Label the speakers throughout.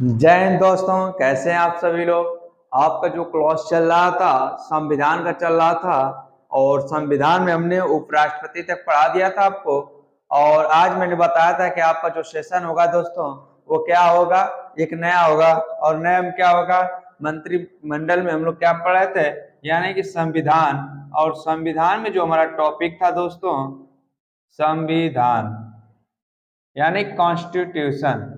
Speaker 1: जय हिंद दोस्तों, कैसे हैं आप सभी लोग। आपका जो क्लास चल रहा था संविधान का चल रहा था और संविधान में हमने उपराष्ट्रपति तक पढ़ा दिया था आपको। और आज मैंने बताया था कि आपका जो सेशन होगा दोस्तों वो क्या होगा, एक नया होगा। और नया में क्या होगा, मंत्रिमंडल में हम लोग क्या पढ़े थे, यानी कि संविधान। और संविधान में जो हमारा टॉपिक था दोस्तों, संविधान यानी कॉन्स्टिट्यूशन।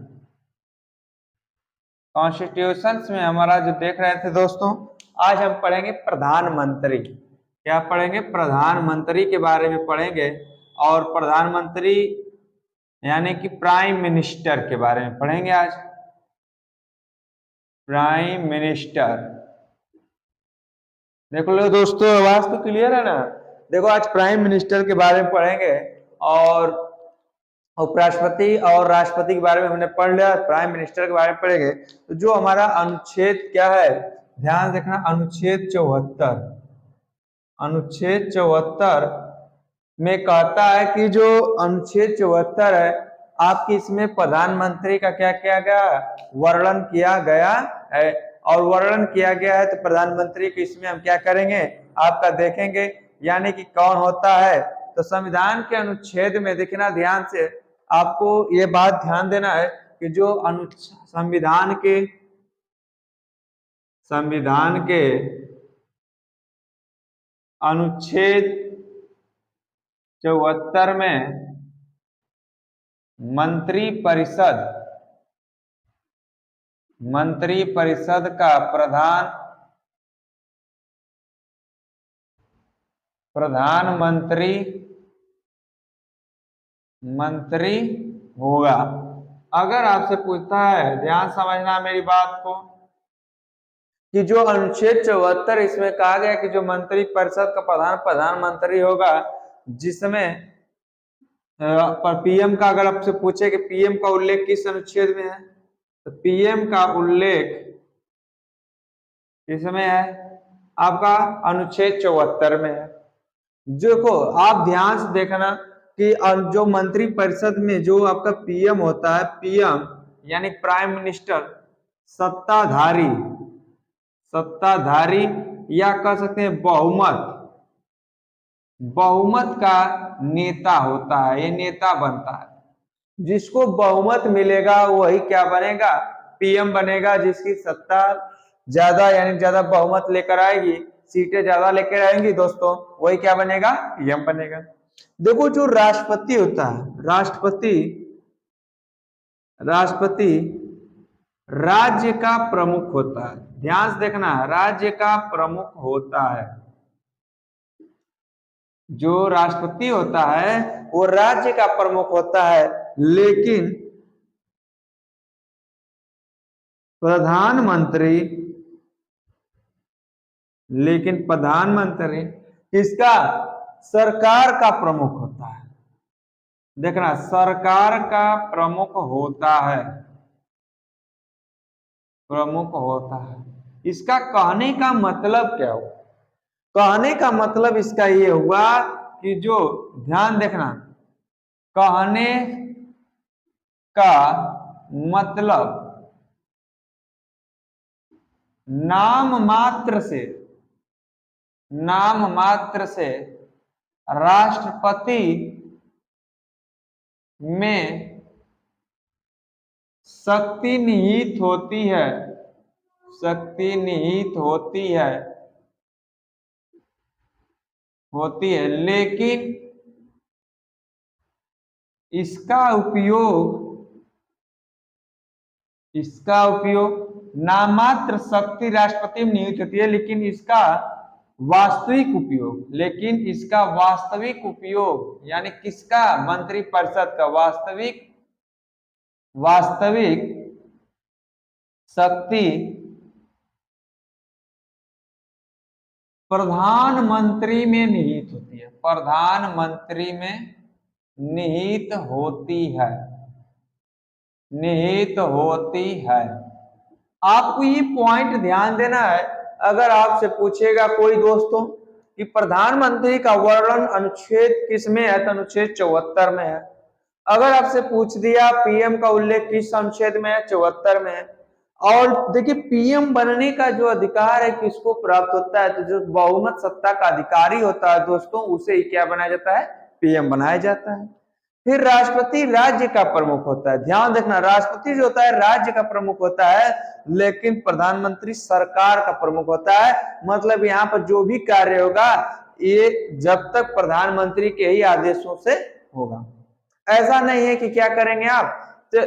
Speaker 1: कॉन्स्टिट्यूशंस में हमारा जो देख रहे थे दोस्तों, आज हम पढ़ेंगे प्रधानमंत्री। क्या पढ़ेंगे? प्रधानमंत्री के बारे में पढ़ेंगे। और प्रधानमंत्री यानी कि प्राइम मिनिस्टर के बारे में पढ़ेंगे आज। प्राइम मिनिस्टर, देखो लो दोस्तों, आवाज तो क्लियर है ना। देखो आज प्राइम मिनिस्टर के बारे में पढ़ेंगे और उपराष्ट्रपति और राष्ट्रपति के बारे में हमने पढ़ लिया, प्राइम मिनिस्टर के बारे में पढ़ेंगे। तो जो हमारा अनुच्छेद क्या है, ध्यान देखना, अनुच्छेद 74। अनुच्छेद 74 में कहता है कि जो अनुच्छेद 74 है आपकी, इसमें प्रधानमंत्री का क्या किया गया, वर्णन किया गया है। और वर्णन किया गया है तो प्रधानमंत्री को इसमें हम क्या करेंगे, आपका देखेंगे, यानी कि कौन होता है। तो संविधान के अनुच्छेद में देखना ध्यान से, आपको ये बात ध्यान देना है कि जो संविधान के अनुच्छेद 74 में मंत्री परिषद का प्रधानमंत्री मंत्री होगा। अगर आपसे पूछता है, ध्यान समझना मेरी बात को, कि जो अनुच्छेद 74 इसमें कहा गया कि जो मंत्री परिषद का प्रधानमंत्री होगा, जिसमें पर पीएम का अगर आपसे पूछे कि पीएम का उल्लेख किस अनुच्छेद में है, तो पीएम का उल्लेख किसमें है, आपका अनुच्छेद 74 में है। देखो आप ध्यान से देखना कि जो मंत्री परिषद में जो आपका पीएम होता है, पीएम यानी प्राइम मिनिस्टर, सत्ताधारी सत्ताधारी या कह सकते हैं बहुमत का नेता होता है। ये नेता बनता है, जिसको बहुमत मिलेगा वही क्या बनेगा, पीएम बनेगा। जिसकी सत्ता ज्यादा यानी ज्यादा बहुमत लेकर आएगी, सीटें ज्यादा लेकर आएंगी दोस्तों, वही क्या बनेगा, पीएम बनेगा। देखो जो राष्ट्रपति होता है, राष्ट्रपति राज्य का प्रमुख होता है। ध्यान से देखना, राज्य का प्रमुख होता है। जो राष्ट्रपति होता है वो राज्य का प्रमुख होता है, लेकिन प्रधानमंत्री किसका, सरकार का प्रमुख होता है। देखना, सरकार का प्रमुख होता है, इसका कहने का मतलब क्या हुआ, कहने का मतलब इसका ये हुआ कि जो, ध्यान देखना, कहने का मतलब नाम मात्र से राष्ट्रपति में शक्ति निहित होती है, लेकिन इसका उपयोग नाम मात्र शक्ति राष्ट्रपति में निहित होती है, लेकिन इसका वास्तविक उपयोग यानी किसका, मंत्रिपरिषद का वास्तविक शक्ति प्रधानमंत्री में निहित होती है। आपको ये पॉइंट ध्यान देना है। अगर आपसे पूछेगा कोई दोस्तों कि प्रधानमंत्री का वर्णन अनुच्छेद किस में है, तो अनुच्छेद 74 में है। अगर आपसे पूछ दिया पीएम का उल्लेख किस अनुच्छेद में है, 74 में है। और देखिए पीएम बनने का जो अधिकार है किसको प्राप्त होता है, तो जो बहुमत सत्ता का अधिकारी होता है दोस्तों उसे ही क्या बनाया जाता है, पीएम बनाया जाता है। फिर राष्ट्रपति राज्य का प्रमुख होता है, ध्यान रखना राष्ट्रपति जो होता है राज्य का प्रमुख होता है, लेकिन प्रधानमंत्री सरकार का प्रमुख होता है। मतलब यहाँ पर जो भी कार्य होगा ये जब तक प्रधानमंत्री के ही आदेशों से होगा। ऐसा नहीं है कि क्या करेंगे आप, तो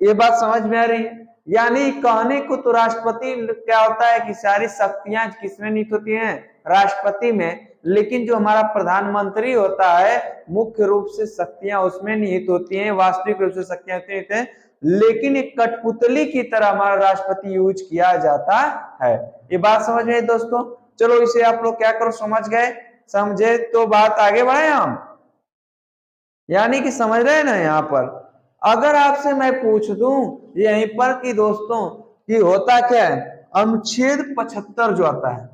Speaker 1: ये बात समझ में आ रही है। यानी कहने को तो राष्ट्रपति क्या होता है कि सारी शक्तियां किसमें निहित होती हैं, राष्ट्रपति में, लेकिन जो हमारा प्रधानमंत्री होता है मुख्य रूप से शक्तियां उसमें निहित होती हैं, वास्तविक रूप से शक्तियां निहित हैं, लेकिन एक कठपुतली की तरह हमारा राष्ट्रपति यूज किया जाता है। ये बात समझ में दोस्तों। चलो इसे आप लोग क्या करो, समझ गए, समझे तो बात आगे बढ़े हम, यानी कि समझ रहे हैं ना। यहाँ पर अगर आपसे मैं पूछ दूं यहीं पर कि दोस्तों कि होता क्या है, अनुच्छेद 75 जो आता है,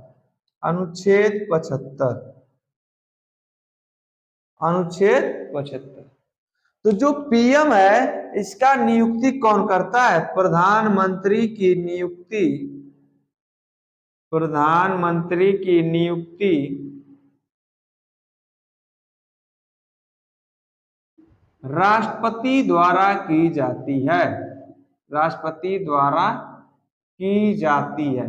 Speaker 1: अनुच्छेद 75, अनुच्छेद 75, तो जो पीएम है इसका नियुक्ति कौन करता है, प्रधानमंत्री की नियुक्ति, प्रधानमंत्री की नियुक्ति राष्ट्रपति द्वारा की जाती है, राष्ट्रपति द्वारा की जाती है।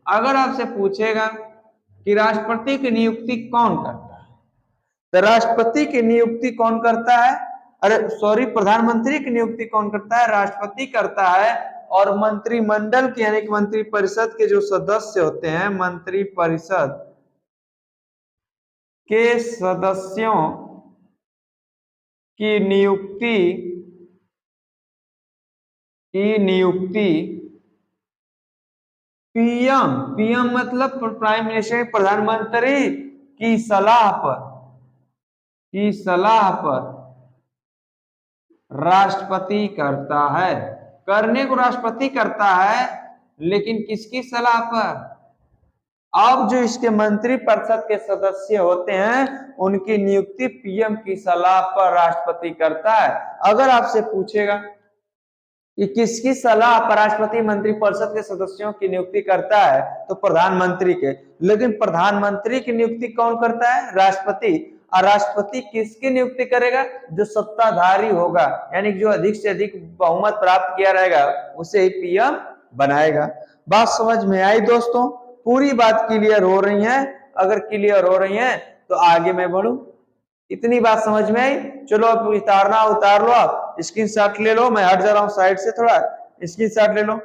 Speaker 1: अगर आपसे पूछेगा कि राष्ट्रपति की नियुक्ति कौन करता है, तो राष्ट्रपति की नियुक्ति कौन करता है, अरे सॉरी, प्रधानमंत्री की नियुक्ति कौन करता है, राष्ट्रपति करता है। और मंत्रिमंडल के यानी कि मंत्रिपरिषद के जो सदस्य होते हैं, मंत्रिपरिषद के सदस्यों की नियुक्ति पीएम, पीएम मतलब प्राइम मिनिस्टर, प्रधानमंत्री की सलाह पर राष्ट्रपति करता है। करने को राष्ट्रपति करता है, लेकिन किसकी सलाह पर, अब जो इसके मंत्रिपरिषद के सदस्य होते हैं उनकी नियुक्ति पीएम की सलाह पर राष्ट्रपति करता है। अगर आपसे पूछेगा कि किसकी सलाह पर राष्ट्रपति मंत्रिपरिषद के सदस्यों की नियुक्ति करता है, तो प्रधानमंत्री के, लेकिन प्रधानमंत्री की नियुक्ति कौन करता है, राष्ट्रपति। और राष्ट्रपति किसकी नियुक्ति करेगा, जो सत्ताधारी होगा, यानी जो अधिक से अधिक बहुमत प्राप्त किया रहेगा उसे ही पीएम बनाएगा। बात समझ में आई दोस्तों, पूरी बात क्लियर हो रही है, अगर क्लियर हो रही है तो आगे मैं बढ़ूं। इतनी बात समझ में आई, चलो अब उतारना उतार लो, आप स्क्रीनशॉट ले लो, मैं हट जा रहा हूं साइड से, थोड़ा स्क्रीनशॉट ले लो।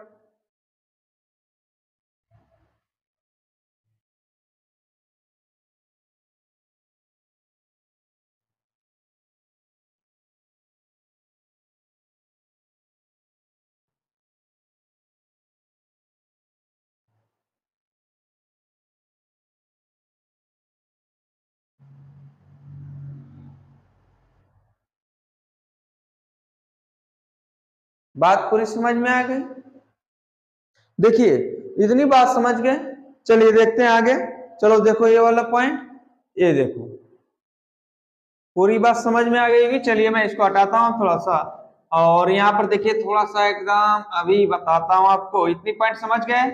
Speaker 1: बात पूरी समझ में आ गई। देखिए इतनी बात समझ गए, चलिए देखते हैं आगे। चलो देखो ये वाला पॉइंट, ये देखो पूरी बात समझ में आ गई। चलिए मैं इसको हटाता हूं थोड़ा सा, और यहाँ पर देखिए थोड़ा सा एकदम अभी बताता हूं आपको। इतनी पॉइंट समझ गए,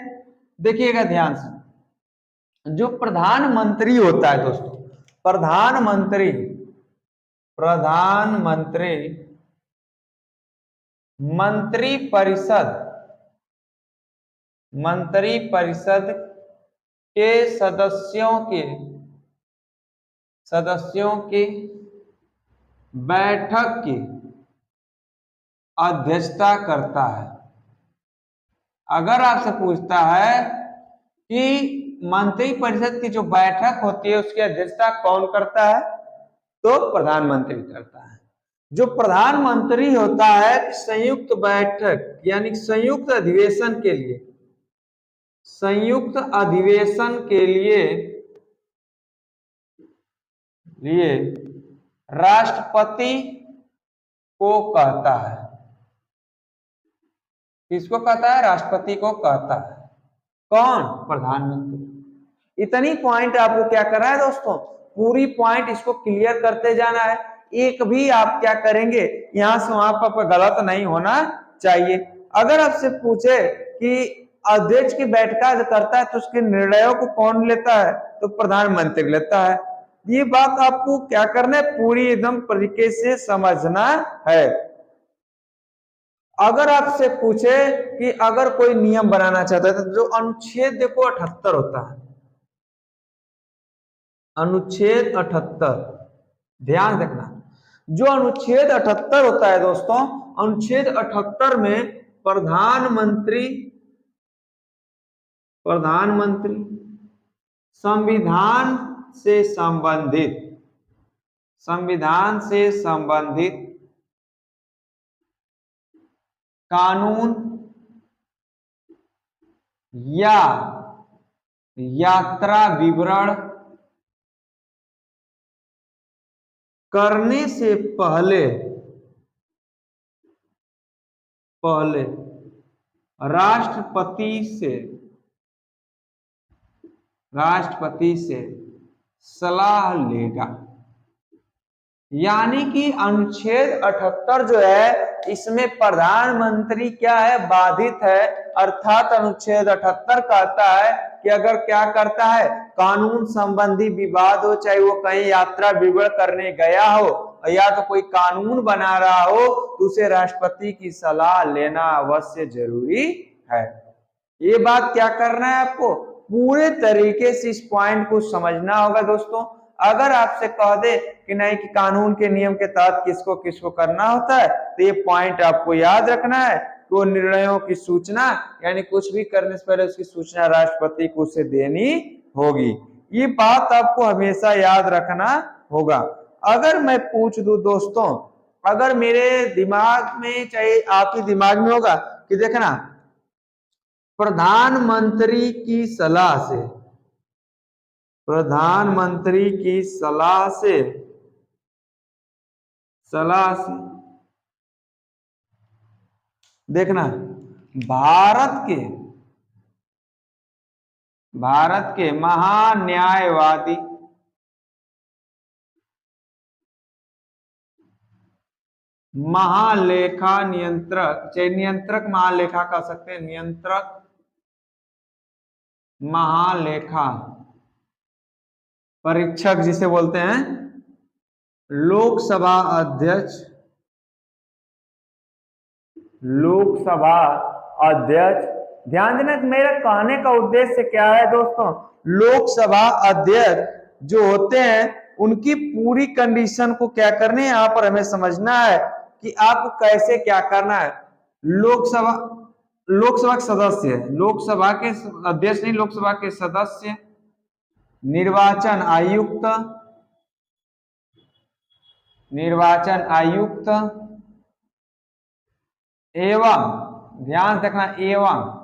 Speaker 1: देखिएगा ध्यान से। जो प्रधानमंत्री होता है दोस्तों, प्रधानमंत्री, प्रधानमंत्री मंत्रिपरिषद, मंत्रिपरिषद के सदस्यों की बैठक की अध्यक्षता करता है। अगर आपसे पूछता है कि मंत्रिपरिषद की जो बैठक होती है उसकी अध्यक्षता कौन करता है, तो प्रधानमंत्री करता है। जो प्रधानमंत्री होता है संयुक्त बैठक यानी संयुक्त अधिवेशन के लिए, संयुक्त अधिवेशन के लिए राष्ट्रपति को कहता है। किसको कहता है, राष्ट्रपति को कहता है। कौन, प्रधानमंत्री। इतनी पॉइंट आपको क्या करना है दोस्तों, पूरी पॉइंट इसको क्लियर करते जाना है। एक भी आप क्या करेंगे यहां से वहां पर गलत नहीं होना चाहिए। अगर आपसे पूछे कि अध्यक्ष की बैठका करता है तो उसके निर्णयों को कौन लेता है? तो प्रधानमंत्री लेता है। ये बात आपको क्या करना है, पूरी एकदम तरीके से समझना है। अगर आपसे पूछे कि अगर कोई नियम बनाना चाहता है तो जो अनुच्छेद देखो 78 होता है, अनुच्छेद 78, ध्यान रखना, जो अनुच्छेद 78 होता है दोस्तों, अनुच्छेद 78 में प्रधानमंत्री प्रधानमंत्री संविधान से संबंधित संविधान से संबंधित कानून या यात्रा विवरण करने से पहले पहले राष्ट्रपति से सलाह लेगा। यानी कि अनुच्छेद 78 जो है इसमें प्रधानमंत्री क्या है, बाधित है। अर्थात अनुच्छेद 78 कहता है कि अगर क्या करता है, कानून संबंधी विवाद हो, चाहे वो कहीं यात्रा विवरण करने गया हो या तो कोई कानून बना रहा हो, तो उसे राष्ट्रपति की सलाह लेना अवश्य जरूरी है। ये बात क्या करना है, आपको पूरे तरीके से इस पॉइंट को समझना होगा दोस्तों। अगर आपसे कह दे कि नहीं कि कानून के नियम के तहत किसको किसको करना होता है, तो ये पॉइंट आपको याद रखना है कि वो निर्णयों की सूचना, यानी कुछ भी करने से पहले उसकी सूचना राष्ट्रपति को उसे देनी होगी। ये बात आपको हमेशा याद रखना होगा। अगर मैं पूछ दूं दोस्तों, अगर मेरे दिमाग में, चाहे आपके दिमाग में होगा कि देखना, प्रधानमंत्री की सलाह से प्रधानमंत्री की सलाह से देखना, भारत के महान्यायवादी महालेखा नियंत्रक, चाहे नियंत्रक महालेखा कह सकते हैं, नियंत्रक महालेखा परीक्षक जिसे बोलते हैं, लोकसभा अध्यक्ष लोकसभा अध्यक्ष ध्यान देना कि मेरा कहने का उद्देश्य क्या है दोस्तों। लोकसभा अध्यक्ष जो होते हैं उनकी पूरी कंडीशन को क्या करनी है, यहां पर हमें समझना है कि आपको कैसे क्या करना है। लोकसभा लोकसभा के सदस्य, लोकसभा के अध्यक्ष नहीं, लोकसभा के सदस्य, निर्वाचन आयुक्त एवं, ध्यान रखना, एवं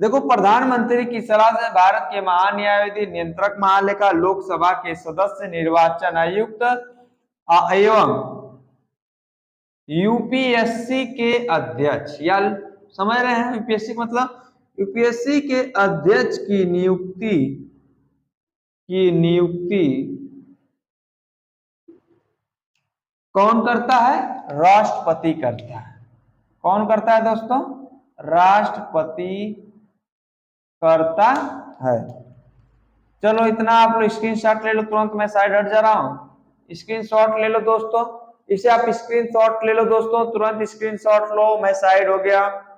Speaker 1: देखो, प्रधानमंत्री की सलाह से भारत के महान्यायवादी, नियंत्रक महालेखा, लोकसभा के सदस्य, निर्वाचन आयुक्त एवं यूपीएससी के अध्यक्ष, या समझ रहे हैं यूपीएससी मतलब, यूपीएससी के अध्यक्ष की नियुक्ति कौन करता है? राष्ट्रपति करता है। कौन करता है दोस्तों? राष्ट्रपति करता है। चलो इतना आप लोग स्क्रीनशॉट ले लो, तुरंत मैं साइड हट जा रहा हूं। स्क्रीनशॉट ले लो दोस्तों, इसे आप स्क्रीनशॉट ले लो दोस्तों, तुरंत स्क्रीनशॉट लो, मैं साइड हो गया।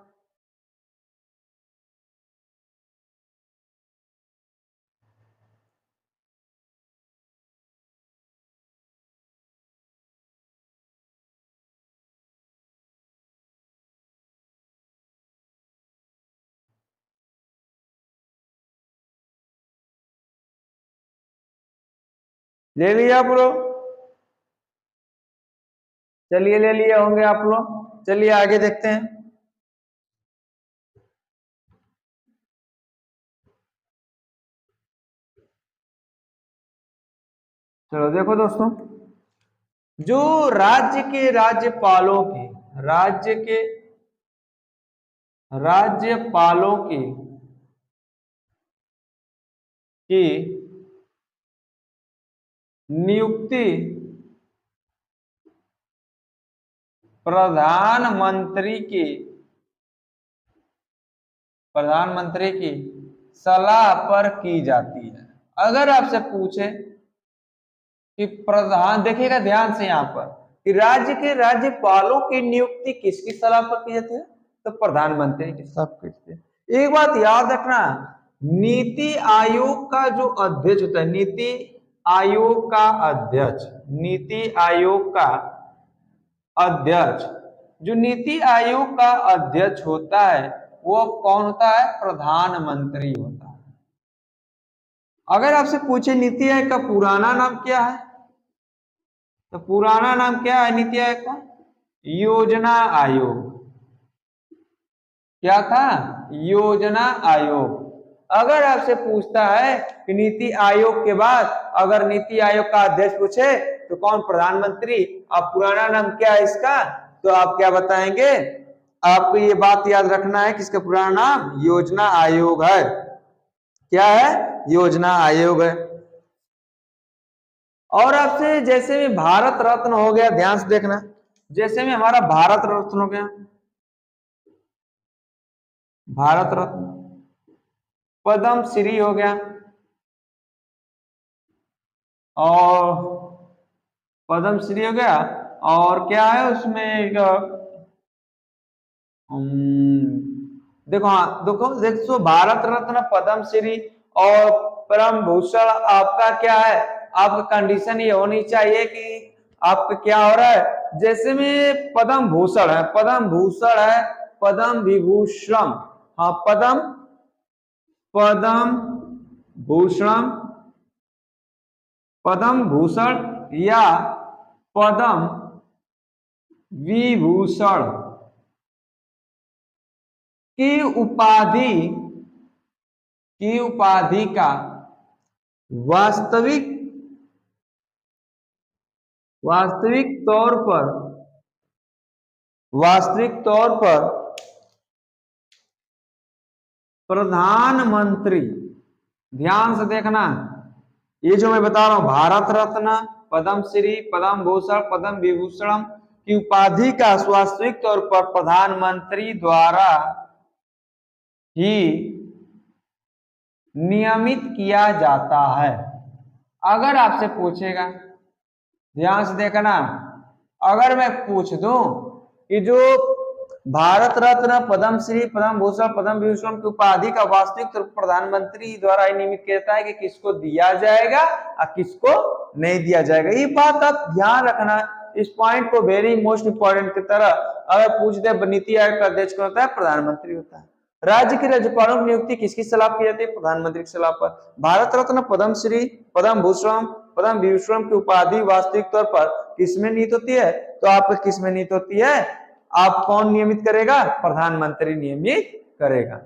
Speaker 1: ले लिया आप लोग? चलिए ले लिए होंगे आप लोग, चलिए आगे देखते हैं। चलो देखो दोस्तों, जो राज्य के राज्यपालों की नियुक्ति प्रधानमंत्री की प्रधानमंत्री की सलाह पर की जाती है। अगर आपसे पूछे कि प्रधान, देखिएगा ध्यान से यहाँ पर कि राज्य के राज्यपालों की नियुक्ति किसकी सलाह पर की जाती है, तो प्रधानमंत्री की सलाह पर की जाती है। एक बात याद रखना, नीति आयोग का जो अध्यक्ष होता है, नीति आयोग का अध्यक्ष, नीति आयोग का अध्यक्ष, जो नीति आयोग का अध्यक्ष होता है वो कौन होता है, प्रधानमंत्री होता है। अगर आपसे पूछे नीति आयोग का पुराना नाम क्या है, तो पुराना नाम क्या है नीति आयोग का, योजना आयोग। क्या था, योजना आयोग। अगर आपसे पूछता है कि नीति आयोग के बाद अगर नीति आयोग का अध्यक्ष पूछे तो कौन, प्रधानमंत्री, अब पुराना नाम क्या है इसका, तो आप क्या बताएंगे, आपको ये बात याद रखना है कि इसका पुराना नाम योजना आयोग है। क्या है, योजना आयोग है। और आपसे जैसे में भारत रत्न हो गया, ध्यान से देखना, जैसे में हमारा भारत रत्न हो गया, भारत रत्न, पद्म श्री हो गया, और पद्म श्री हो गया, और क्या है उसमें देखो, हाँ देखो भारत रत्न, पद्म श्री और परम भूषण, आपका क्या है, आपका कंडीशन ये होनी चाहिए कि आपका क्या हो रहा है, जैसे में पद्म भूषण है, पद्म भूषण है, पद्म विभूषण, हाँ पद्म, पद्म भूषण, पद्म भूषण या पद्म विभूषण की उपाधि का वास्तविक तौर पर प्रधानमंत्री, ध्यान से देखना, ये जो मैं बता रहा हूं भारत रत्न, पद्म श्री, पद्म भूषण, पद्म विभूषण की उपाधि का वास्तविक तौर पर प्रधानमंत्री द्वारा ही नियमित किया जाता है। अगर आपसे पूछेगा, ध्यान से देखना, अगर मैं पूछ दूं कि जो भारत रत्न, पद्म श्री, पद्म भूषण, पद्म विभूषण की उपाधि का वास्तविक प्रधानमंत्री द्वारा नियमित किया जाता है कि किसको दिया जाएगा और किसको नहीं दिया जाएगा, ये बात आप ध्यान रखना। इस पॉइंट को वेरी मोस्ट इंपॉर्टेंट की तरह अगर पूछ दे, नीति आयोग का अध्यक्ष कौन होता है, प्रधानमंत्री होता है। राज्य के राज्यपालों की नियुक्ति किसकी सलाह की जाती है, प्रधानमंत्री की सलाह पर। भारत रत्न, पद्म श्री, पद्म भूषण, पद्म विभूषण की उपाधि वास्तविक तौर पर किसमें निहित होती है, तो आप किसमें निहित होती है, आप कौन नियमित करेगा, प्रधानमंत्री नियमित करेगा।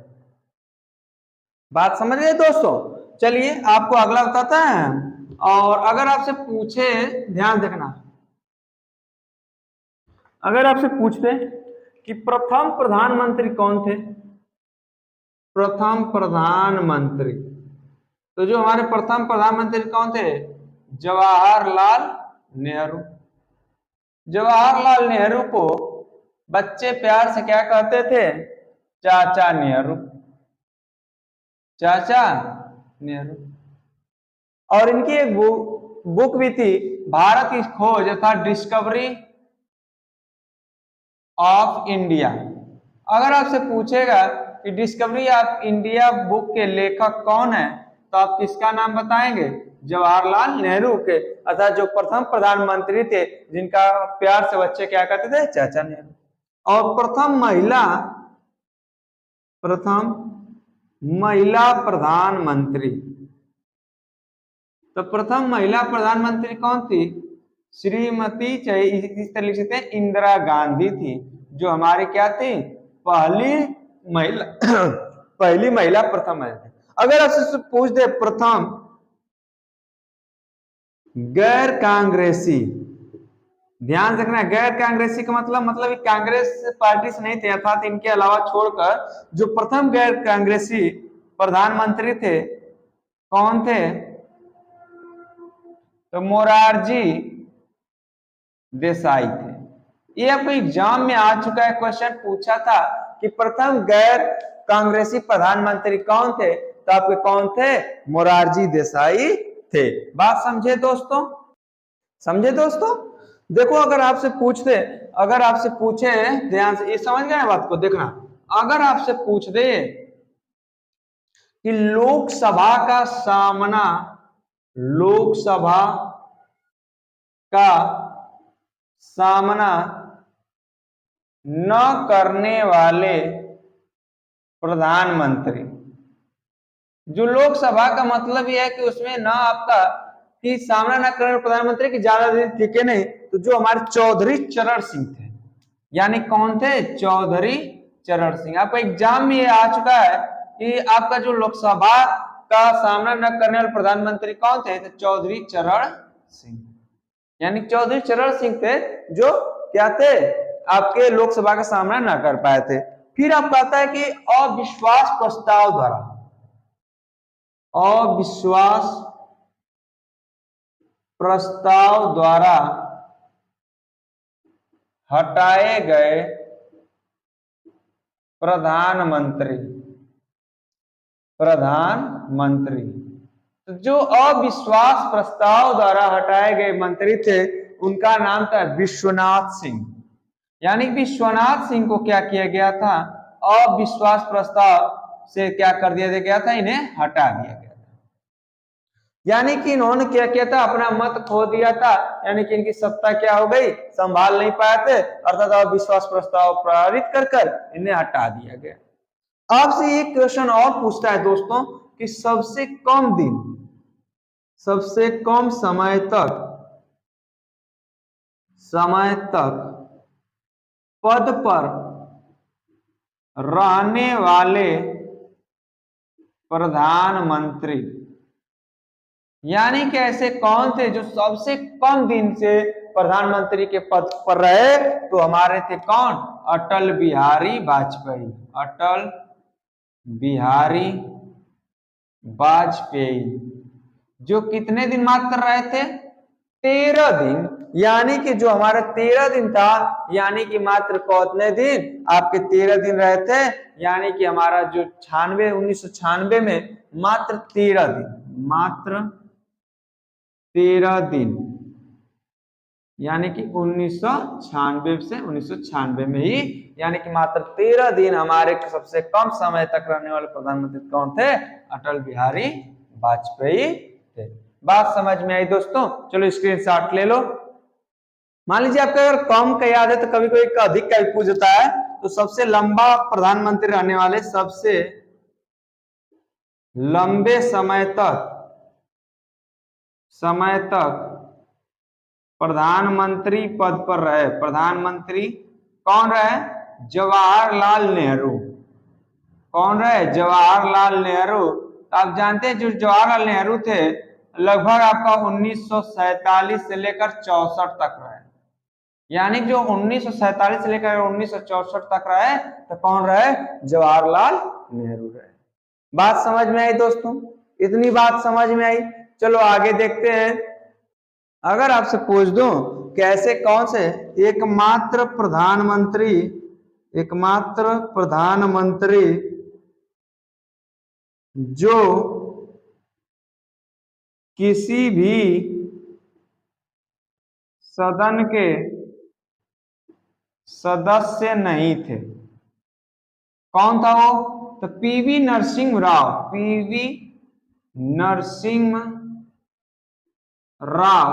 Speaker 1: बात समझ गए दोस्तों। चलिए आपको अगला बताता है, और अगर आपसे पूछे, ध्यान देखना, अगर आपसे पूछते कि प्रथम प्रधानमंत्री कौन थे, प्रथम प्रधानमंत्री, तो जो हमारे प्रथम प्रधानमंत्री कौन थे, जवाहरलाल नेहरू। जवाहरलाल नेहरू को बच्चे प्यार से क्या कहते थे, चाचा नेहरू, चाचा नेहरू। और इनकी एक बुक भी थी, भारत की खोज अर्थात डिस्कवरी ऑफ इंडिया। अगर आपसे पूछेगा कि डिस्कवरी ऑफ इंडिया बुक के लेखक कौन है, तो आप किसका नाम बताएंगे, जवाहरलाल नेहरू के, अर्थात जो प्रथम प्रधानमंत्री थे जिनका प्यार से बच्चे क्या कहते थे, चाचा नेहरू। और प्रथम महिला प्रधानमंत्री, तो प्रथम महिला प्रधानमंत्री कौन थी, श्रीमती, इस तरीके से इंदिरा गांधी थी, जो हमारी क्या थी, पहली महिला पहली महिला प्रथम महिला थी। अगर आपसे पूछ दे प्रथम गैर कांग्रेसी, ध्यान रखना, गैर कांग्रेसी का मतलब कांग्रेस पार्टी से नहीं थे, अर्थात इनके अलावा छोड़कर जो प्रथम गैर कांग्रेसी प्रधानमंत्री थे कौन थे, तो मोरारजी देसाई थे। ये आपको एग्जाम में आ चुका है, क्वेश्चन पूछा था कि प्रथम गैर कांग्रेसी प्रधानमंत्री कौन थे, तो आपके कौन थे, मोरारजी देसाई थे। बात समझे दोस्तों, समझे दोस्तों। देखो अगर आपसे पूछे ध्यान से, ये समझ गए बात को, देखना अगर आपसे पूछ दे कि लोकसभा का सामना न करने वाले प्रधानमंत्री, जो लोकसभा का मतलब यह है कि उसमें ना आपका कि सामना न करने वाले प्रधानमंत्री की ज्यादा दिन टिके नहीं, तो जो हमारे चौधरी चरण सिंह थे, यानी कौन थे, चौधरी चरण सिंह। आपका एग्जाम में ये आ चुका है कि आपका जो लोकसभा का सामना न करने वाले प्रधानमंत्री कौन थे, तो चौधरी चरण सिंह, यानी चौधरी चरण सिंह थे जो क्या थे, आपके लोकसभा का सामना न कर पाए थे। फिर आप कहता है कि अविश्वास प्रस्ताव द्वारा हटाए गए प्रधानमंत्री, तो जो अविश्वास प्रस्ताव द्वारा हटाए गए मंत्री थे उनका नाम था विश्वनाथ सिंह। यानी विश्वनाथ सिंह को क्या किया गया था, अविश्वास प्रस्ताव से क्या कर दिया गया था, इन्हें हटा दिया गया था। यानी कि इन्होंने क्या किया था, अपना मत खो दिया था, यानी कि इनकी सत्ता क्या हो गई, संभाल नहीं पाए थे, अर्थात अविश्वास प्रस्ताव पारित कर इन्हें हटा दिया गया। आपसे एक क्वेश्चन और पूछता है दोस्तों कि सबसे कम समय तक पद पर रहने वाले प्रधानमंत्री, यानी कि ऐसे कौन थे जो सबसे कम दिन से प्रधानमंत्री के पद पर रहे, तो हमारे थे कौन, अटल बिहारी वाजपेयी, जो कितने दिन मात्र रहे थे, 13 दिन। यानी कि जो हमारा 13 दिन था, यानी कि मात्र कितने दिन, आपके 13 दिन रहे थे, यानी कि हमारा जो 1996 में मात्र 13 दिन, यानी कि 1996 से 1996 में ही, यानी कि मात्र 13 दिन हमारे सबसे कम समय तक रहने वाले प्रधानमंत्री कौन थे, अटल बिहारी वाजपेयी थे। बात समझ में आई दोस्तों, चलो स्क्रीनशॉट ले लो। मान लीजिए आपका अगर कम का याद है तो कभी कोई अधिक का भी पूछ देता है, तो सबसे लंबा प्रधानमंत्री रहने वाले, सबसे लंबे समय तक प्रधानमंत्री पद पर रहे, प्रधानमंत्री कौन रहे, जवाहरलाल नेहरू। कौन रहे, जवाहरलाल नेहरू। तो आप जानते हैं जो जवाहरलाल नेहरू थे लगभग आपका 1947 से लेकर 64 तक रहे, यानी जो 1947 से लेकर 1964 तक रहे, तो कौन रहे, जवाहरलाल नेहरू रहे। बात समझ में आई दोस्तों, इतनी बात समझ में आई। चलो आगे देखते हैं। अगर आपसे पूछ दूं कैसे कौन से एकमात्र प्रधानमंत्री जो किसी भी सदन के सदस्य नहीं थे, कौन था वो, तो पीवी नरसिम्हा राव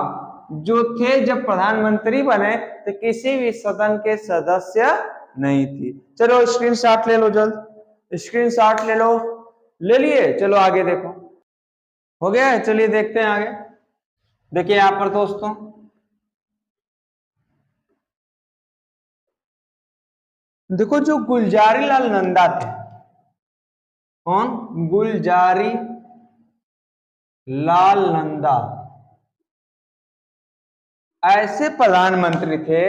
Speaker 1: जो थे जब प्रधानमंत्री बने तो किसी भी सदन के सदस्य नहीं थी। चलो स्क्रीनशॉट ले लो, जल्द स्क्रीनशॉट ले लो, ले लिए। चलो आगे देखो, हो गया है, चलिए देखते हैं आगे। देखिए यहां पर दोस्तों, देखो जो गुलजारी लाल नंदा थे, कौन, गुलजारी लाल नंदा, ऐसे प्रधानमंत्री थे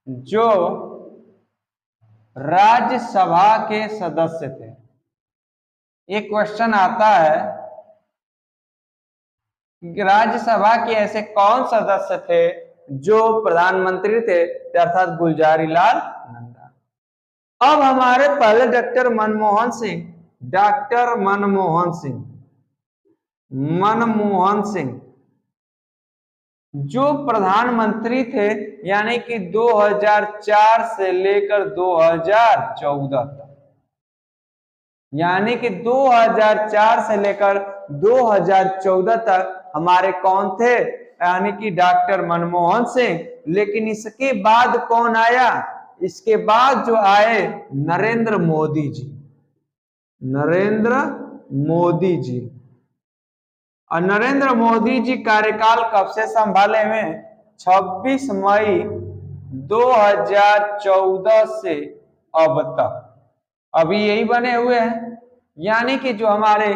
Speaker 1: जो राज्यसभा के सदस्य थे। एक क्वेश्चन आता है राज्यसभा के ऐसे कौन सदस्य थे जो प्रधानमंत्री थे, अर्थात गुलजारी लाल नंदा। अब हमारे पहले डॉक्टर मनमोहन सिंह जो प्रधानमंत्री थे, यानी कि 2004 से लेकर 2014 तक, यानी कि 2004 से लेकर 2014 तक हमारे कौन थे, यानी कि डॉक्टर मनमोहन सिंह। लेकिन इसके बाद कौन आया, इसके बाद जो आए नरेंद्र मोदी जी, और नरेंद्र मोदी जी कार्यकाल कब से संभाले हुए, 26 मई 2014 से अब तक अभी यही बने हुए हैं। यानी कि जो हमारे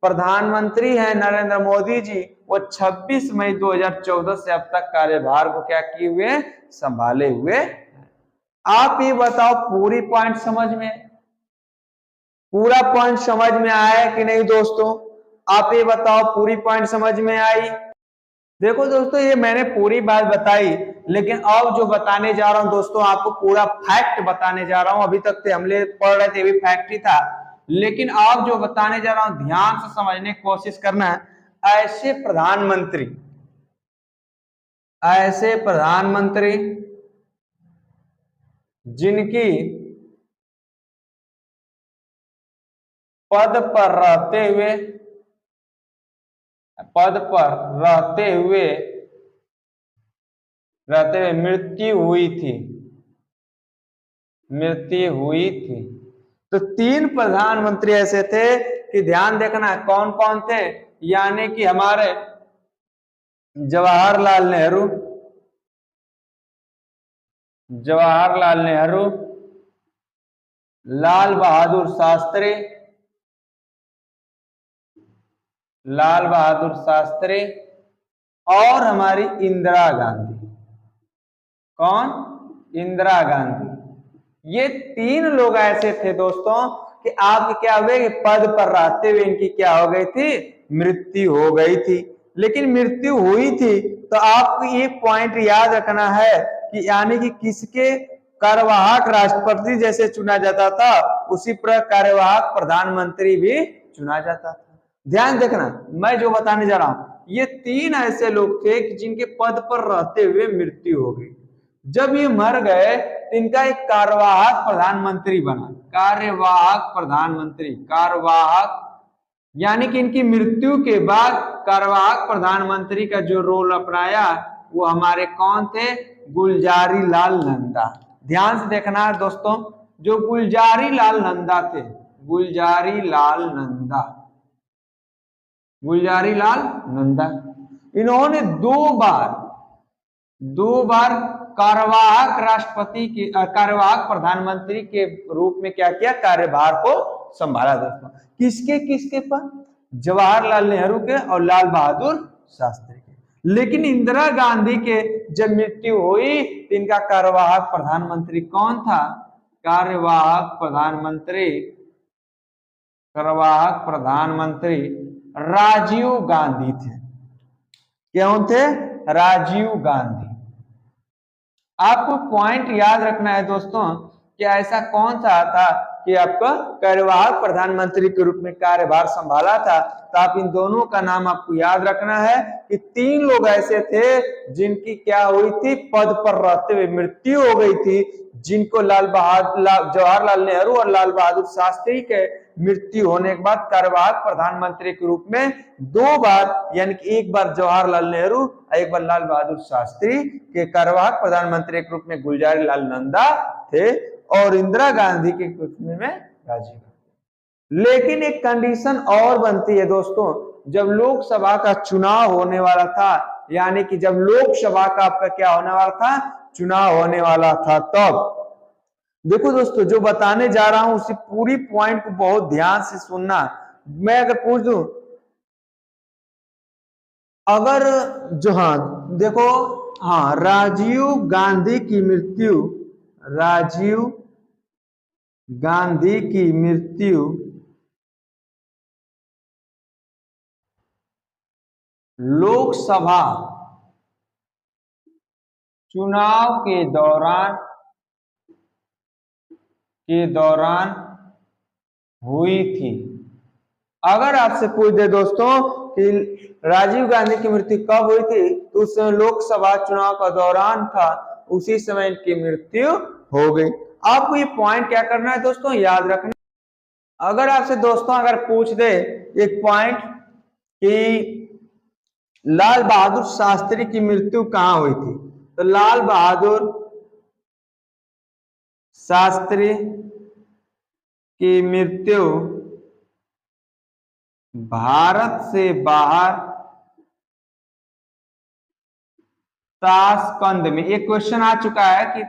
Speaker 1: प्रधानमंत्री हैं नरेंद्र मोदी जी, वो 26 मई 2014 से अब तक कार्यभार को क्या किए हुए, संभाले हुए। आप ये बताओ पूरा पॉइंट समझ में आया कि नहीं दोस्तों? आप ये बताओ पूरी पॉइंट समझ में आई? देखो दोस्तों, ये मैंने पूरी बात बताई, लेकिन अब जो बताने जा रहा हूं दोस्तों, आपको पूरा फैक्ट बताने जा रहा हूं। अभी तक हम लोग पढ़ रहे थे, भी फैक्ट ही था, लेकिन अब जो बताने जा रहा हूं ध्यान से समझने की कोशिश करना है। ऐसे प्रधानमंत्री जिनकी पद पर रहते हुए मृत्यु हुई थी। तो 3 प्रधानमंत्री ऐसे थे कि ध्यान देखना कौन कौन थे, यानी कि हमारे जवाहरलाल नेहरू, लाल बहादुर शास्त्री और हमारी इंदिरा गांधी। कौन? इंदिरा गांधी। ये 3 लोग ऐसे थे दोस्तों कि आपके क्या हुए कि पद पर रहते हुए इनकी क्या हो गई थी, मृत्यु हो गई थी। लेकिन मृत्यु हुई थी तो आपको ये पॉइंट याद रखना है कि यानी कि किसके कार्यवाहक राष्ट्रपति जैसे चुना जाता था, उसी प्रकार कार्यवाहक प्रधानमंत्री भी चुना जाता था। ध्यान देखना, मैं जो बताने जा रहा हूं, ये 3 ऐसे लोग थे कि जिनके पद पर रहते हुए मृत्यु हो गई। जब ये मर गए तो इनका एक कार्यवाहक प्रधानमंत्री बना। कार्यवाहक यानी कि इनकी मृत्यु के बाद कार्यवाहक प्रधानमंत्री का जो रोल अपनाया वो हमारे कौन थे, गुलजारी लाल नंदा। ध्यान से देखना है दोस्तों, जो गुलजारी लाल नंदा थे, गुलजारी लाल नंदा, इन्होंने 2 बार कार्यवाहक प्रधानमंत्री के रूप में क्या किया, कार्यभार को संभाला दोस्तों। किसके पर? जवाहरलाल नेहरू के और लाल बहादुर शास्त्री के। लेकिन इंदिरा गांधी के जब मृत्यु हुई तो इनका कार्यवाहक प्रधानमंत्री कौन था? कार्यवाहक प्रधानमंत्री राजीव गांधी थे। कौन थे? राजीव गांधी। आपको पॉइंट याद रखना है दोस्तों कि ऐसा कौन सा था कि आपका कार्यवाहक प्रधानमंत्री के रूप में कार्यभार संभाला था। तो आप इन दोनों का नाम आपको याद रखना है कि 3 लोग ऐसे थे जिनकी क्या हुई थी, पद पर रहते हुए मृत्यु हो गई थी, जिनको जवाहरलाल नेहरू और लाल बहादुर शास्त्री के मृत्यु होने के बाद कार्यवाहक प्रधानमंत्री के रूप में 2 बार, यानी कि एक बार जवाहरलाल नेहरू और एक बार लाल बहादुर शास्त्री के कार्यवाहक प्रधानमंत्री के रूप में गुलजारी लाल नंदा थे और इंदिरा गांधी के रूप में राजीव गांधी। लेकिन एक कंडीशन और बनती है दोस्तों, जब लोकसभा का चुनाव होने वाला था, यानी कि जब लोकसभा का आपका क्या होने वाला था, चुनाव होने वाला था, तब देखो दोस्तों जो बताने जा रहा हूं उसी पूरी पॉइंट को बहुत ध्यान से सुनना। मैं अगर पूछ दूं, अगर जो, हाँ देखो, हाँ राजीव गांधी की मृत्यु लोकसभा चुनाव के दौरान हुई थी। अगर आपसे पूछ दे दोस्तों कि राजीव गांधी की मृत्यु कब हुई थी, तो उस समय लोकसभा चुनाव का दौरान था, उसी समय इनकी मृत्यु हो गई। आपको ये पॉइंट क्या करना है दोस्तों, याद रखना। अगर आपसे दोस्तों अगर पूछ दे एक पॉइंट कि लाल बहादुर शास्त्री की मृत्यु कहाँ हुई थी, तो लाल बहादुर शास्त्री की मृत्यु भारत से बाहर ताशकंद में। एक क्वेश्चन आ चुका है कि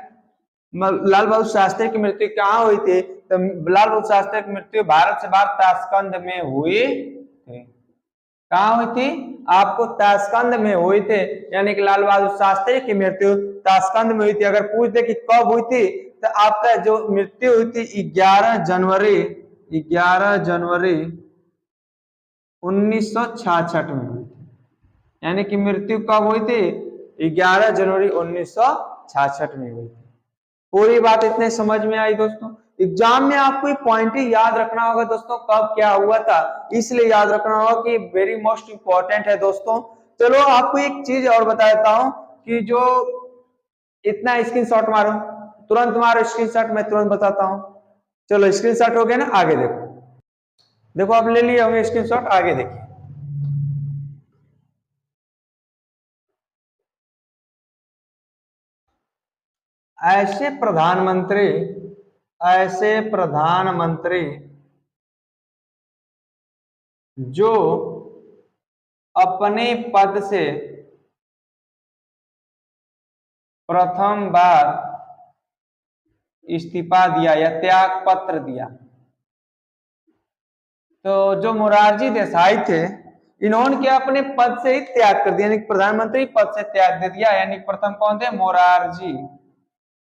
Speaker 1: लाल बहादुर शास्त्री की मृत्यु कहाँ हुई थी, तो लाल बहादुर शास्त्री की मृत्यु भारत से बाहर ताशकंद में हुई थी। कहाँ हुई थी, आपको ताशकंद में हुई थी, यानी कि लाल बहादुर शास्त्री की मृत्यु ताशकंद में हुई थी। अगर पूछ दे कि कब हुई थी, तो आपका जो मृत्यु हुई थी 11 जनवरी 1966 में हुई थी। यानी कि मृत्यु कब हुई थी, 11 जनवरी 1966 में हुई थी। पूरी बात इतने समझ में आई दोस्तों। एग्जाम में आपको पॉइंट ही याद रखना होगा दोस्तों, कब क्या हुआ था, इसलिए याद रखना होगा कि वेरी मोस्ट इंपॉर्टेंट है दोस्तों। चलो आपको एक चीज और बता देता हूं कि जो इतना स्क्रीनशॉट मारो, तुरंत मारो स्क्रीनशॉट, मैं तुरंत बताता हूं। चलो स्क्रीनशॉट हो गया ना, आगे देखो। देखो आप ले लिए होंगे स्क्रीनशॉट, आगे देखिए। ऐसे प्रधानमंत्री जो अपने पद से प्रथम बार इस्तीफा दिया या त्याग पत्र दिया, तो जो मोरारजी देसाई थे, इन्होंने क्या अपने पद से ही त्याग कर दिया, यानी प्रधानमंत्री पद से त्याग दे दिया। यानी प्रथम कौन थे,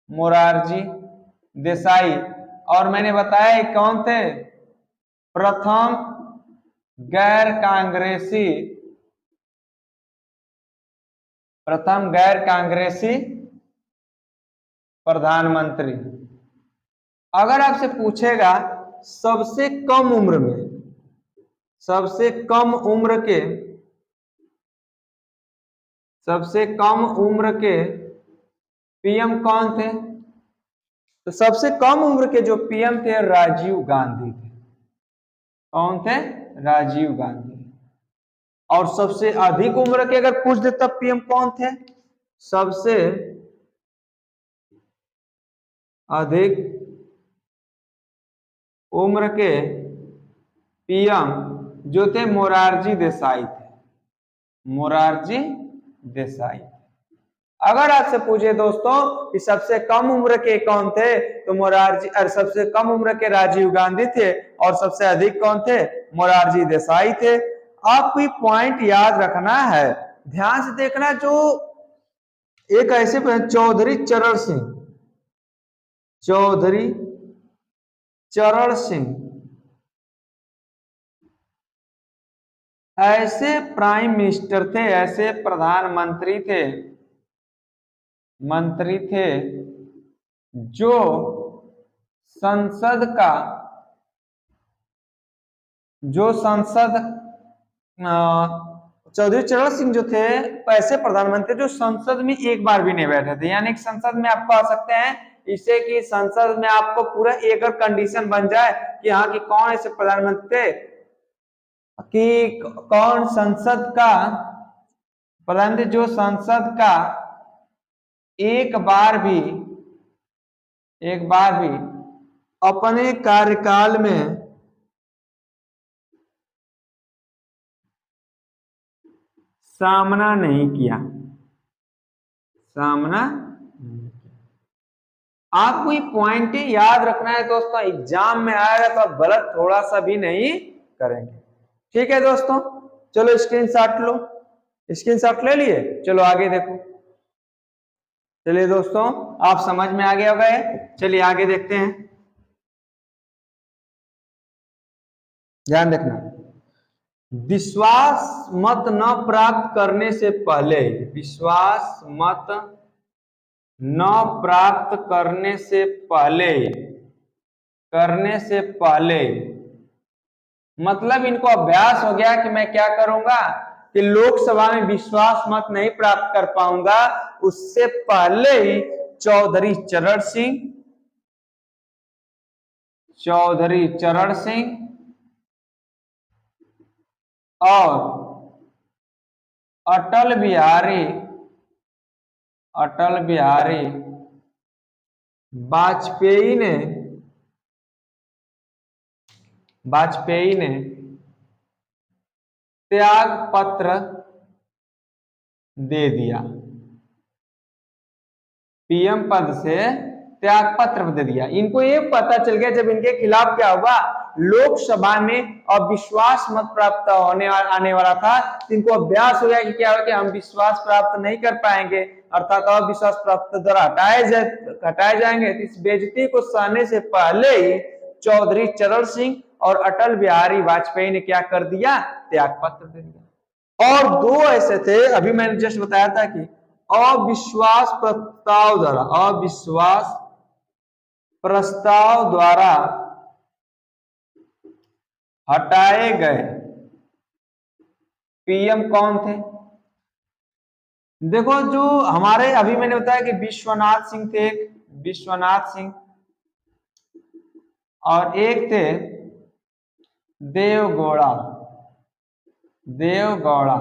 Speaker 1: मोरारजी देसाई। और मैंने बताया कौन थे, प्रथम गैर कांग्रेसी प्रधानमंत्री। अगर आपसे पूछेगा सबसे कम उम्र के पीएम कौन थे, तो सबसे कम उम्र के जो पीएम थे राजीव गांधी थे। कौन थे, राजीव गांधी। और सबसे अधिक उम्र के अगर पूछ दे तब पीएम कौन थे, सबसे अधिक उम्र के पीएम जो थे मोरारजी देसाई। अगर आपसे पूछे दोस्तों कि सबसे कम उम्र के कौन थे, तो सबसे कम उम्र के राजीव गांधी थे, और सबसे अधिक कौन थे, मोरारजी देसाई थे। आपको ये पॉइंट याद रखना है, ध्यान से देखना। जो एक ऐसे चौधरी चरण सिंह ऐसे प्राइम मिनिस्टर थे, ऐसे प्रधानमंत्री मंत्री थे जो संसद चौधरी चरण सिंह जो थे ऐसे प्रधानमंत्री जो संसद में एक बार भी नहीं बैठे थे। यानी कि संसद में आपको आ सकते हैं, इससे कि संसद में आपको पूरा एक कंडीशन बन जाए कि हाँ कि कौन ऐसे प्रधानमंत्री थे कि कौन संसद का प्रधानमंत्री जो संसद का एक बार भी अपने कार्यकाल में सामना नहीं किया। आपको ये पॉइंट याद रखना है दोस्तों, एग्जाम में आएगा तो आप गलत थोड़ा सा भी नहीं करेंगे। ठीक है दोस्तों, चलो स्क्रीनशॉट ले लिए, चलो आगे देखो। चलिए दोस्तों, आप समझ में आ गए हो गए, चलिए आगे देखते हैं, ध्यान देखना। विश्वास मत न प्राप्त करने से पहले, विश्वास मत न प्राप्त करने से पहले मतलब इनको अभ्यास हो गया कि मैं क्या करूंगा कि लोकसभा में विश्वास मत नहीं प्राप्त कर पाऊंगा, उससे पहले ही चौधरी चरण सिंह और अटल बिहारी वाजपेयी ने त्याग पत्र दे दिया, पीएम पद से त्याग पत्र दे दिया। इनको ये पता चल गया जब इनके खिलाफ क्या हुआ, लोकसभा में अविश्वास मत प्राप्त आने वाला था, तो इनको अभ्यास हो गया कि क्या हो कि हम विश्वास प्राप्त नहीं कर पाएंगे, अर्थात अविश्वास प्राप्त द्वारा हटाए जाएंगे। तो इस बेइज्जती को सहने से पहले ही चौधरी चरण सिंह और अटल बिहारी वाजपेयी ने क्या कर दिया, त्याग पत्र दे दिया। और दो ऐसे थे, अभी मैंने जस्ट बताया था कि अविश्वास प्रस्ताव द्वारा हटाए गए पीएम कौन थे। देखो जो हमारे अभी मैंने बताया कि विश्वनाथ सिंह थे, विश्वनाथ सिंह, और एक थे देवगौड़ा। देवगौड़ा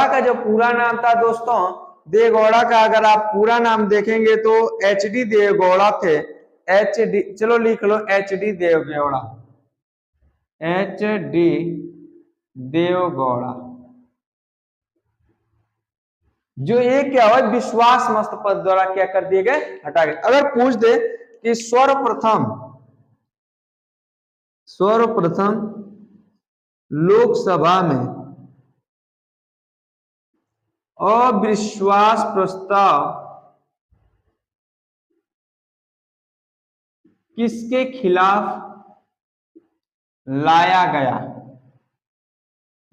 Speaker 1: का जो पूरा नाम था दोस्तों, देवगौड़ा का अगर आप पूरा नाम देखेंगे तो एच.डी. देवगौड़ा थे। एच.डी. चलो लिख लो, एच.डी. देवगौड़ा, एच.डी. देवगौड़ा। जो ये क्या हुआ, विश्वास मत पद द्वारा क्या कर दिए गए, हटा गए। अगर पूछ दे कि सर्वप्रथम लोकसभा में अविश्वास प्रस्ताव किसके खिलाफ लाया गया,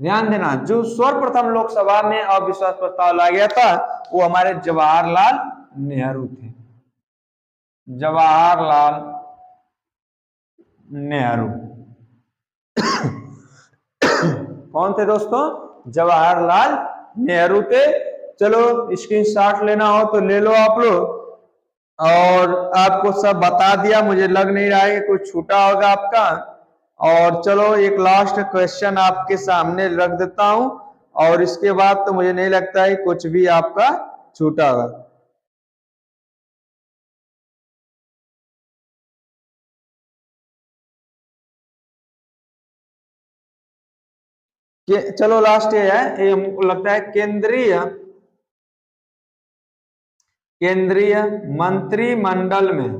Speaker 1: ध्यान देना, जो सर्वप्रथम लोकसभा में अविश्वास प्रस्ताव लाया गया था वो हमारे जवाहरलाल नेहरू थे। जवाहरलाल नेहरू कौन थे दोस्तों, जवाहरलाल नेहरू थे। चलो स्क्रीनशॉट लेना हो तो ले लो आप लोग, और आपको सब बता दिया, मुझे लग नहीं रहा है कि कुछ छूटा होगा आपका। और चलो एक लास्ट क्वेश्चन आपके सामने रख देता हूं, और इसके बाद तो मुझे नहीं लगता है कुछ भी आपका छूटा होगा। चलो लास्ट ये है, ये हमको लगता है केंद्रीय मंत्रिमंडल में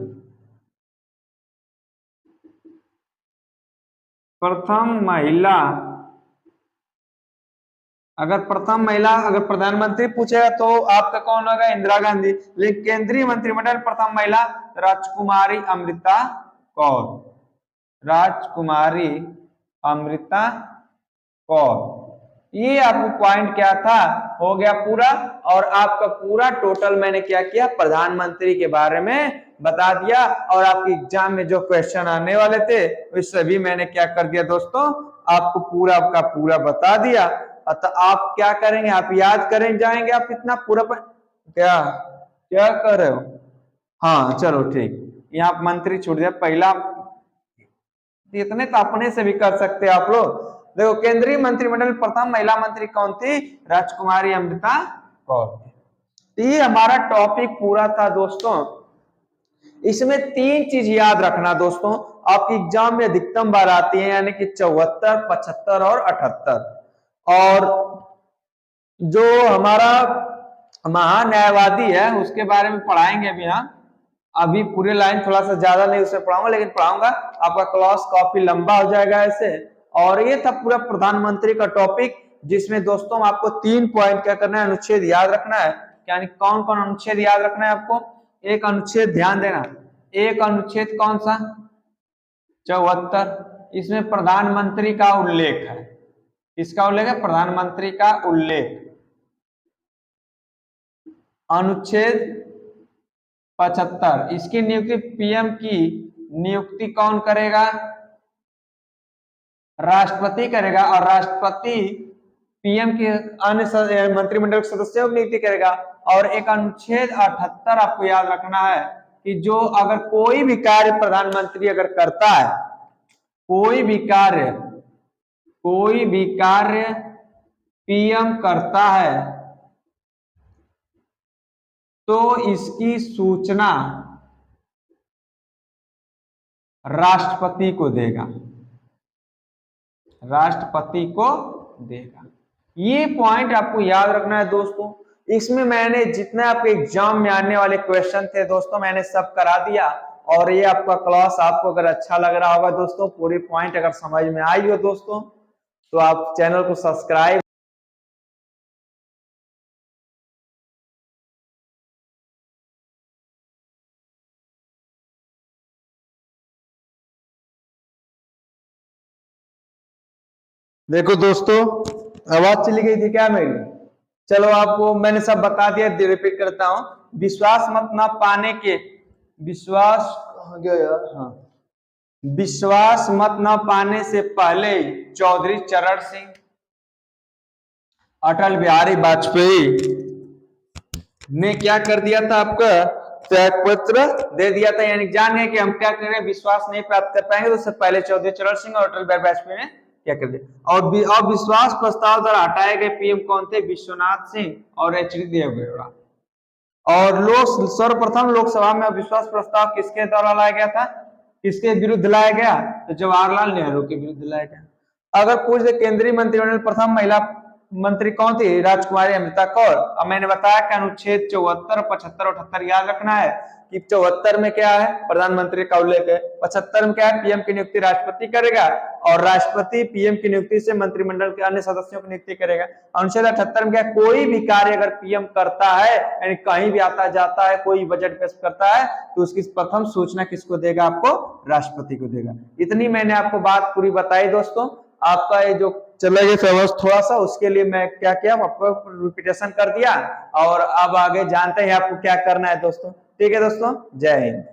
Speaker 1: प्रथम महिला, अगर प्रधानमंत्री पूछेगा तो आपका कौन होगा, इंदिरा गांधी। लेकिन केंद्रीय मंत्रिमंडल प्रथम महिला राजकुमारी अमृता कौर, राजकुमारी अमृता कौर। ये आपको पॉइंट क्या था, हो गया पूरा। और आपका पूरा टोटल मैंने क्या किया, प्रधानमंत्री के बारे में बता दिया। और आपके एग्जाम में जो क्वेश्चन आने वाले थे उस सभी मैंने क्या कर दिया दोस्तों, आपको पूरा का पूरा बता दिया। तो आप क्या करेंगे, आप याद करें जाएंगे, आप कितना पूरा क्या क्या कर रहे हो। हाँ चलो ठीक, यहाँ मंत्री छूट गया पहला, इतने तो अपने से भी कर सकते हैं आप लोग। देखो केंद्रीय मंत्रिमंडल प्रथम महिला मंत्री कौन थी, राजकुमारी अमृता कौर। ये हमारा टॉपिक पूरा था दोस्तों। इसमें तीन चीज याद रखना दोस्तों, आपके एग्जाम में अधिकतम बार आती है, यानी कि 74, 75 और 78। और जो हमारा महान्यायवादी है उसके बारे में पढ़ाएंगे अभी। यहाँ अभी पूरे लाइन थोड़ा सा ज्यादा नहीं उसमें पढ़ाऊंगा, लेकिन पढ़ाऊंगा, आपका क्लास काफी लंबा हो जाएगा ऐसे। और ये था पूरा प्रधानमंत्री का टॉपिक, जिसमें दोस्तों आपको 3 पॉइंट क्या करना है, अनुच्छेद याद रखना है। यानी कौन कौन अनुच्छेद याद रखना है आपको, एक अनुच्छेद ध्यान देना, एक अनुच्छेद कौन सा, 74, इसमें प्रधानमंत्री का उल्लेख है। किसका उल्लेख है? प्रधानमंत्री का उल्लेख। अनुच्छेद 75, इसकी नियुक्ति पीएम की नियुक्ति कौन करेगा? राष्ट्रपति करेगा, और राष्ट्रपति पीएम के अन्य मंत्रिमंडल के सदस्यों की नियुक्ति करेगा। और एक अनुच्छेद 78 आपको याद रखना है कि जो अगर कोई भी कार्य प्रधानमंत्री अगर करता है, कोई भी कार्य पीएम करता है तो इसकी सूचना राष्ट्रपति को देगा, राष्ट्रपति को देगा। ये पॉइंट आपको याद रखना है दोस्तों। इसमें मैंने जितने आपके एग्जाम में आने वाले क्वेश्चन थे दोस्तों, मैंने सब करा दिया। और ये आपका क्लास आपको अगर अच्छा लग रहा होगा दोस्तों, पूरी पॉइंट अगर समझ में आई हो दोस्तों, तो आप चैनल को सब्सक्राइब देखो दोस्तों, आवाज चली गई थी क्या मेरी? चलो आपको मैंने सब बता दिया, रिपीट करता हूं। विश्वास मत न पाने के विश्वास गया यार, हाँ, विश्वास मत न पाने से पहले चौधरी चरण सिंह, अटल बिहारी वाजपेयी ने क्या कर दिया था? आपका त्याग पत्र दे दिया था। यानी जान गए कि हम क्या करें, विश्वास नहीं प्राप्त कर पाएंगे, तो उससे पहले चौधरी चरण सिंह और अटल बिहारी वाजपेयी ने क्या कर दिया। और अविश्वास प्रस्ताव द्वारा हटाए गए पीएम कौन थे? विश्वनाथ सिंह और एच.डी. देवगौड़ा। और सर्वप्रथम लोकसभा में अविश्वास प्रस्ताव किसके द्वारा लाया गया था? किसके विरुद्ध लाया गया? तो जवाहरलाल नेहरू के विरुद्ध लाया गया। अगर पूछ दे केंद्रीय मंत्रिमंडल प्रथम महिला मंत्री कौन थी? राजकुमारी अमृता कौर। अब मैंने बताया कि अनुच्छेद 74, 75 और 78 याद रखना है कि 74 में क्या है? प्रधानमंत्री का उल्लेख है। 75 में क्या है? पीएम की नियुक्ति राष्ट्रपति करेगा, और राष्ट्रपति पीएम की नियुक्ति से मंत्रिमंडल के अन्य सदस्यों की नियुक्ति करेगा। अनुच्छेद 78 में क्या? कोई भी कार्य अगर पीएम करता है, यानी कहीं भी आता जाता है, कोई बजट पेश करता है, तो उसकी प्रथम सूचना किसको देगा? आपको राष्ट्रपति को देगा। इतनी मैंने आपको बात पूरी बताई दोस्तों। आपका ये जो चला गया सिलेबस थोड़ा सा, उसके लिए मैं क्या किया, आपको रिपीटेशन कर दिया, और अब आगे जानते हैं आपको क्या करना है दोस्तों। ठीक है दोस्तों, जय हिंद।